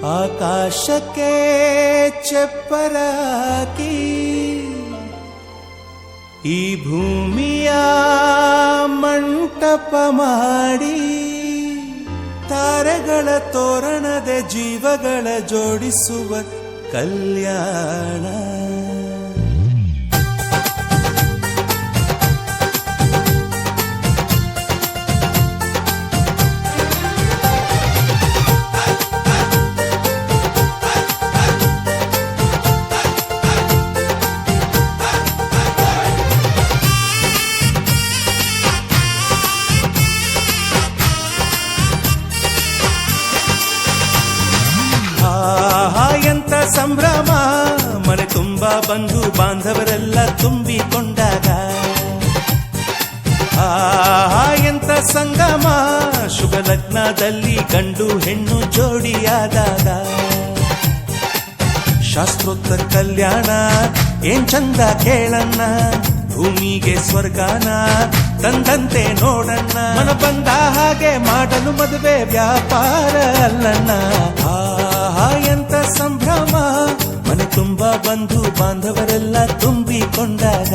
ಆಕಾಶಕ್ಕೆ ಚಪ್ಪರ ಹಾಕಿ ಈ ಭೂಮಿಯ ಮಂಟಪ ಮಾಡಿ ತಾರೆಗಳ ತೋರಣದ ಜೀವಗಳ ಜೋಡಿಸುವ ಕಲ್ಯಾಣ. ಎಂತ ಸಂಭ್ರಮ, ಮನೆ ತುಂಬ ಬಂಧು ಬಾಂಧವರೆಲ್ಲ ತುಂಬಿಕೊಂಡಾಗ. ಎಂತ ಸಂಗಮ, ಶುಭ ಲಗ್ನದಲ್ಲಿ ಗಂಡು ಹೆಣ್ಣು ಜೋಡಿಯಾದಾಗ. ಶಾಸ್ತ್ರೋಕ್ತ ಕಲ್ಯಾಣ ಏನ್ ಚಂದ ಕೇಳಣ್ಣ, ಭೂಮಿಗೆ ಸ್ವರ್ಗಾನ ತಂದಂತೆ ನೋಡಣ್ಣ. ಮನ ಬಂದ ಹಾಗೆ ಮಾಡಲು ಮದುವೆ ವ್ಯಾಪಾರ ಅಲ್ಲಣ್ಣ. ಎಂತ ಸಂಭ್ರಮ, ಮನೆ ತುಂಬ ಬಂಧು ಬಾಂಧವರೆಲ್ಲ ತುಂಬಿಕೊಂಡಾಗ.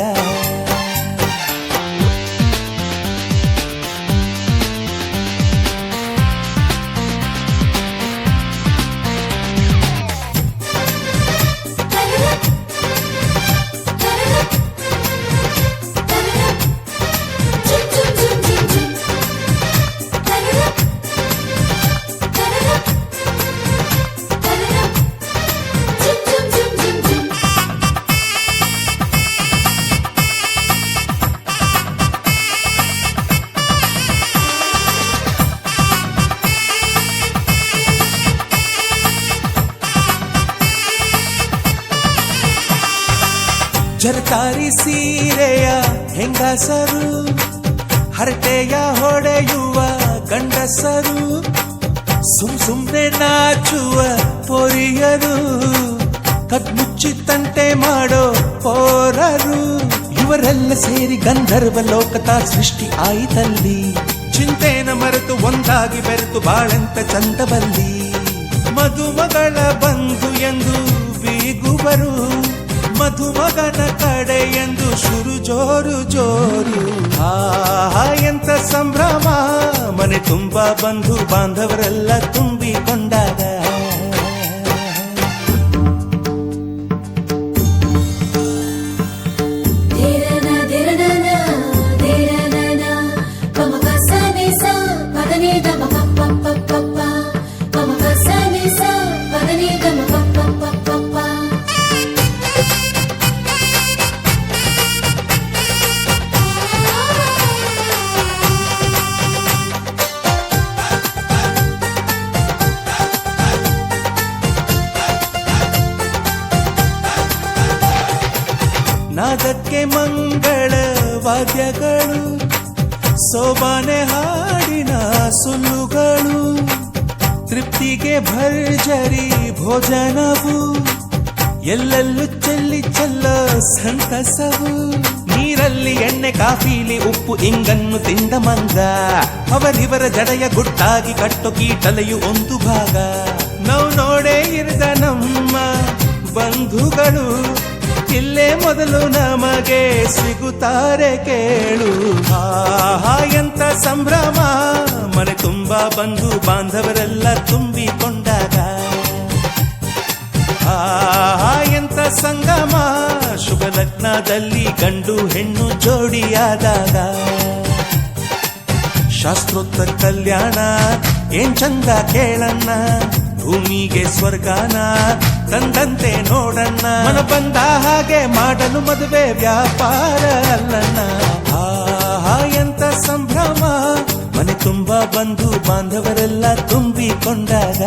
ಜರತಾರಿ ಸೀರೆಯ ಹೆಂಗಸರು, ಹರಟೆಯ ಹೊಡೆಯುವ ಗಂಡಸರು, ಸುಮ್ನೆ ನಾಚುವ ಪೊರಿಯರು, ಕದ್ಮುಚ್ಚಿ ತಂಟೆ ಮಾಡೋ ಪೋರರು, ಇವರೆಲ್ಲ ಸೇರಿ ಗಂಧರ್ವ ಲೋಕದ ಸೃಷ್ಟಿ ಆಯಿತಲ್ಲಿ. ಚಿಂತೆನ ಮರೆತು ಒಂದಾಗಿ ಬೆರೆತು ಬಾಳೆಂತ ಚಂದವಲ್ಲಿ. ಮದುಮಗಳ ಬಂಧು ಎಂದು ಬೀಗುವರು, ಮಧುಮಗನ ಕಡೆ ಎಂದು ಶುರು ಜೋರು ಜೋರು. ಎಂತ ಸಂಭ್ರಮ, ಮನೆ ತುಂಬ ಬಂಧು ಬಾಂಧವರೆಲ್ಲ ತುಂಬಿಕೊಂಡಾಗ. ನಾದಕ್ಕೆ ಮಂಗಳ ವಾದ್ಯಗಳು, ಸೋಬಾನೆ ಹಾಡಿನ ಸುಳ್ಳುಗಳು, ತೃಪ್ತಿಗೆ ಭರ್ಜರಿ ಭೋಜನವು, ಎಲ್ಲೆಲ್ಲೂ ಚೆಲ್ಲಿ ಚೆಲ್ಲ ಸಂತಸವು. ನೀರಲ್ಲಿ ಎಣ್ಣೆ ಕಾಫಿಲಿ ಉಪ್ಪು ಇಂಗನ್ನು ತಿಂದ ಮಂಗ, ಅವರಿವರ ಜಡೆಯ ಗುಟ್ಟಾಗಿ ಕಟ್ಟು ಕೀಟಲೆಯು ಒಂದು ಭಾಗ. ನಾವು ನೋಡೇ ಇರಿದ ನಮ್ಮ ಬಂಧುಗಳು, ಇಲ್ಲೇ ಮೊದಲು ನಮಗೆ ಸಿಗುತ್ತಾರೆ ಕೇಳು. ಎಂತ ಸಂಭ್ರಮ, ಮನೆ ತುಂಬ ಬಂಧು ಬಾಂಧವರೆಲ್ಲ ತುಂಬಿಕೊಂಡಾಗ. ಎಂತ ಸಂಗಮ, ಶುಭ ಲಗ್ನದಲ್ಲಿ ಗಂಡು ಹೆಣ್ಣು ಜೋಡಿಯಾದಾಗ. ಶಾಸ್ತ್ರೋಕ್ತ ಕಲ್ಯಾಣ ಏನ್ ಚಂದ ಕೇಳಣ್ಣ, ಭೂಮಿಗೆ ಸ್ವರ್ಗಾನ ತಂದಂತೆ ನೋಡಣ್ಣ. ಮನ ಬಂದ ಹಾಗೆ ಮಾಡಲು ಮದುವೆ ವ್ಯಾಪಾರ ಅಲ್ಲಣ್ಣ. ಎಂತ ಸಂಭ್ರಮ, ಮನೆ ತುಂಬ ಬಂಧು ಬಾಂಧವರೆಲ್ಲ ತುಂಬಿಕೊಂಡಾಗ.